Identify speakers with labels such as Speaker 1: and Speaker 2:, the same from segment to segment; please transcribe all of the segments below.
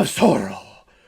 Speaker 1: of Zorro,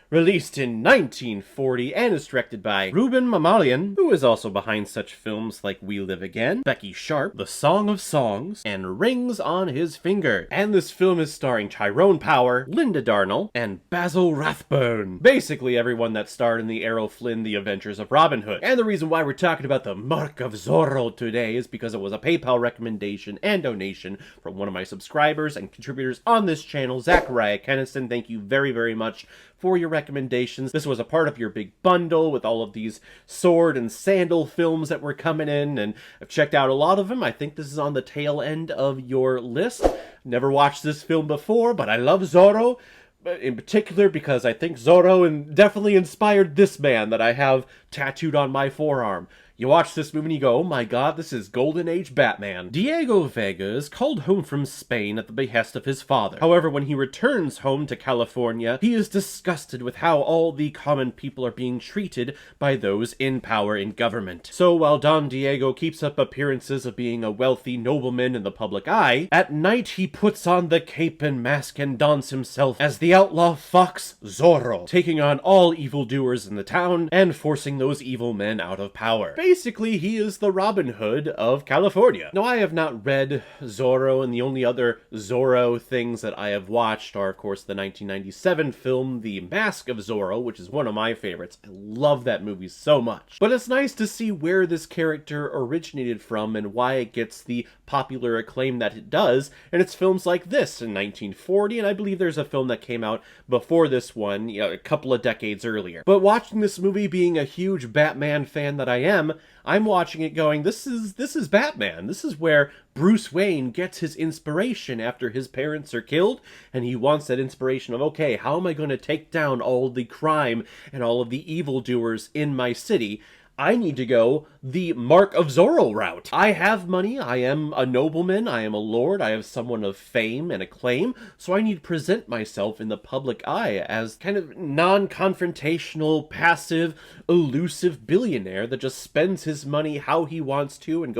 Speaker 1: released in 1940 and is directed by Ruben Mamalian, who is also behind such films like We Live Again, Becky Sharp, The Song of Songs, and Rings on His Finger. And this film is starring Tyrone Power, Linda Darnell, and Basil Rathbone. Basically everyone that starred in the Errol Flynn The Adventures of Robin Hood. And the reason why we're talking about the Mark of Zorro today is because it was a PayPal recommendation and donation from one of my subscribers and contributors on this channel, Zachariah Kennison. Thank you very, very much for your recommendations. This was a part of your big bundle with all of these sword and sandal films that were coming in, and I've checked out a lot of them. I think this is on the tail end of your list. Never watched this film before, but I love Zorro, in particular because I think Zorro definitely inspired this man that I have tattooed on my forearm. You watch this movie and you go, oh my god, this is Golden Age Batman. Diego Vega is called home from Spain at the behest of his father. However, when he returns home to California, he is disgusted with how all the common people are being treated by those in power in government. So while Don Diego keeps up appearances of being a wealthy nobleman in the public eye, at night he puts on the cape and mask and dons himself as the outlaw fox Zorro, taking on all evildoers in the town and forcing those evil men out of power. Basically, he is the Robin Hood of California. Now, I have not read Zorro, and the only other Zorro things that I have watched are, of course, the 1997 film, The Mask of Zorro, which is one of my favorites. I love that movie so much. But it's nice to see where this character originated from and why it gets the popular acclaim that it does, and it's films like this in 1940, and I believe there's a film that came out before this one, a couple of decades earlier. But watching this movie, being a huge Batman fan that I am, I'm watching it going, this is Batman. This is where Bruce Wayne gets his inspiration after his parents are killed, and he wants that inspiration of, okay, how am I going to take down all the crime and all of the evildoers in my city? I need to go the Mark of Zorro route. I have money, I am a nobleman, I am a lord, I have someone of fame and acclaim, so I need to present myself in the public eye as kind of non-confrontational, passive, elusive billionaire that just spends his money how he wants to and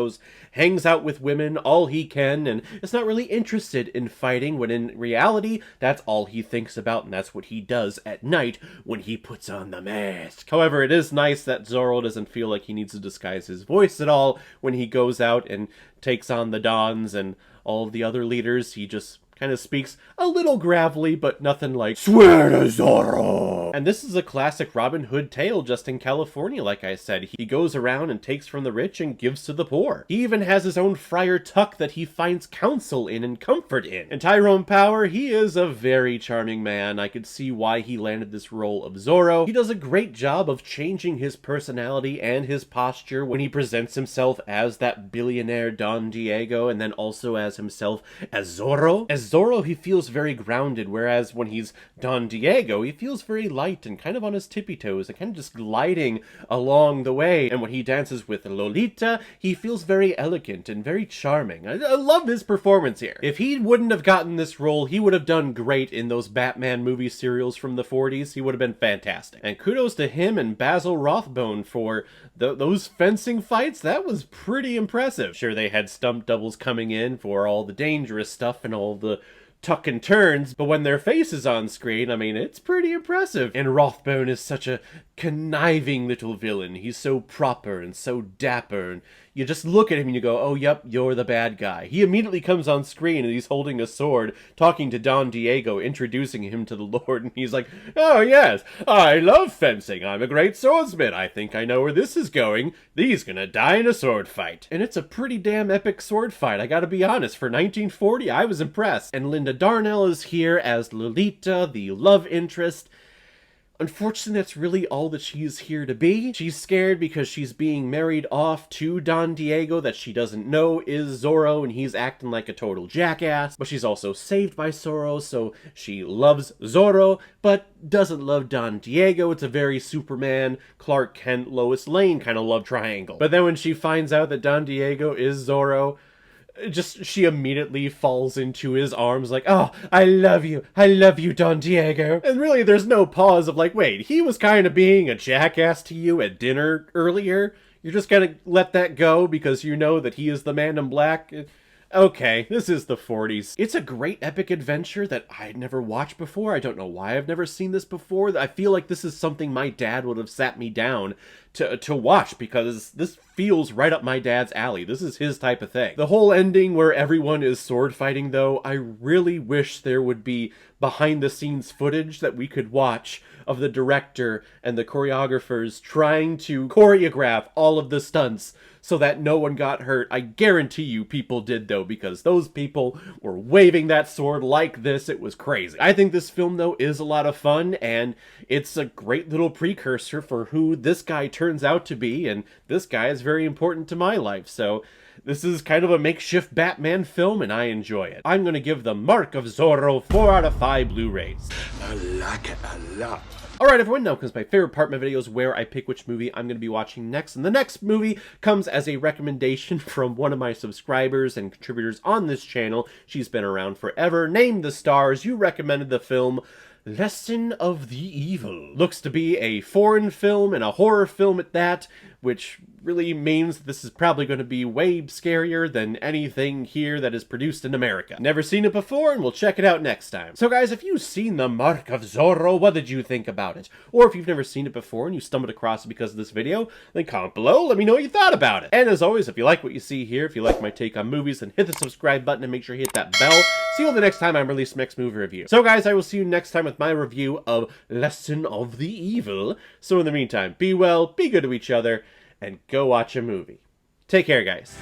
Speaker 1: hangs out with women all he can and is not really interested in fighting, when in reality, that's all he thinks about and that's what he does at night when he puts on the mask. However, it is nice that Zorro doesn't feel like he needs to disguise his voice at all when he goes out and takes on the Dons and all of the other leaders. He just kind of speaks a little gravelly, but nothing like, swear to Zorro! And this is a classic Robin Hood tale just in California, like I said. He goes around and takes from the rich and gives to the poor. He even has his own Friar Tuck that he finds counsel in and comfort in. And Tyrone Power, he is a very charming man. I could see why he landed this role of Zorro. He does a great job of changing his personality and his posture when he presents himself as that billionaire Don Diego, and then also as himself as Zorro. As Zorro, he feels very grounded, whereas when he's Don Diego, he feels very light and kind of on his tippy toes and kind of just gliding along the way. And when he dances with Lolita, he feels very elegant and very charming. I love his performance here. If he wouldn't have gotten this role, he would have done great in those Batman movie serials from the 40s. He would have been fantastic. And kudos to him and Basil Rothbone for those fencing fights. That was pretty impressive. Sure, they had stunt doubles coming in for all the dangerous stuff and all the tuck and turns, but when their face is on screen, I mean, it's pretty impressive. And Rothbone is such a conniving little villain. He's so proper and so dapper, and you just look at him and you go, oh, yep, you're the bad guy. He immediately comes on screen and he's holding a sword, talking to Don Diego, introducing him to the Lord, and he's like, oh, yes, I love fencing. I'm a great swordsman. I think I know where this is going. He's gonna die in a sword fight. And it's a pretty damn epic sword fight, I gotta be honest. For 1940, I was impressed. And Linda Darnell is here as Lolita, the love interest. Unfortunately, that's really all that she's here to be. She's scared because she's being married off to Don Diego that she doesn't know is Zorro, and he's acting like a total jackass. But she's also saved by Zorro, so she loves Zorro, but doesn't love Don Diego. It's a very Superman, Clark Kent, Lois Lane kind of love triangle. But then when she finds out that Don Diego is Zorro, she immediately falls into his arms like, oh, I love you, Don Diego. And really, there's no pause of like, wait, he was kind of being a jackass to you at dinner earlier? You're just gonna let that go because you know that he is the man in black? Okay, this is the 40s. It's a great epic adventure that I'd never watched before. I don't know why I've never seen this before. I feel like this is something my dad would have sat me down to watch, because this feels right up my dad's alley. This is his type of thing. The whole ending where everyone is sword fighting, though, I really wish there would be behind the scenes footage that we could watch of the director and the choreographers trying to choreograph all of the stunts so that no one got hurt. I guarantee you people did, though, because those people were waving that sword like this. It was crazy. I think this film, though, is a lot of fun, and it's a great little precursor for who this guy turns out to be, and this guy is very important to my life, so this is kind of a makeshift Batman film, and I enjoy it. I'm going to give the Mark of Zorro 4 out of 5 Blu-rays.
Speaker 2: I like it a lot.
Speaker 1: Alright everyone, now comes my favorite part of my videos where I pick which movie I'm going to be watching next. And the next movie comes as a recommendation from one of my subscribers and contributors on this channel. She's been around forever. Name the stars. You recommended the film Lesson of the Evil. Looks to be a foreign film and a horror film at that, which really means this is probably going to be way scarier than anything here that is produced in America. Never seen it before, and we'll check it out next time. So guys, if you've seen the Mark of Zorro, what did you think about it? Or if you've never seen it before and you stumbled across it because of this video, then comment below, let me know what you thought about it. And as always, if you like what you see here, if you like my take on movies, then hit the subscribe button and make sure you hit that bell. See you the next time I release my next movie review. So guys, I will see you next time with my review of Lesson of the Evil. So in the meantime, be well, be good to each other, and go watch a movie. Take care, guys.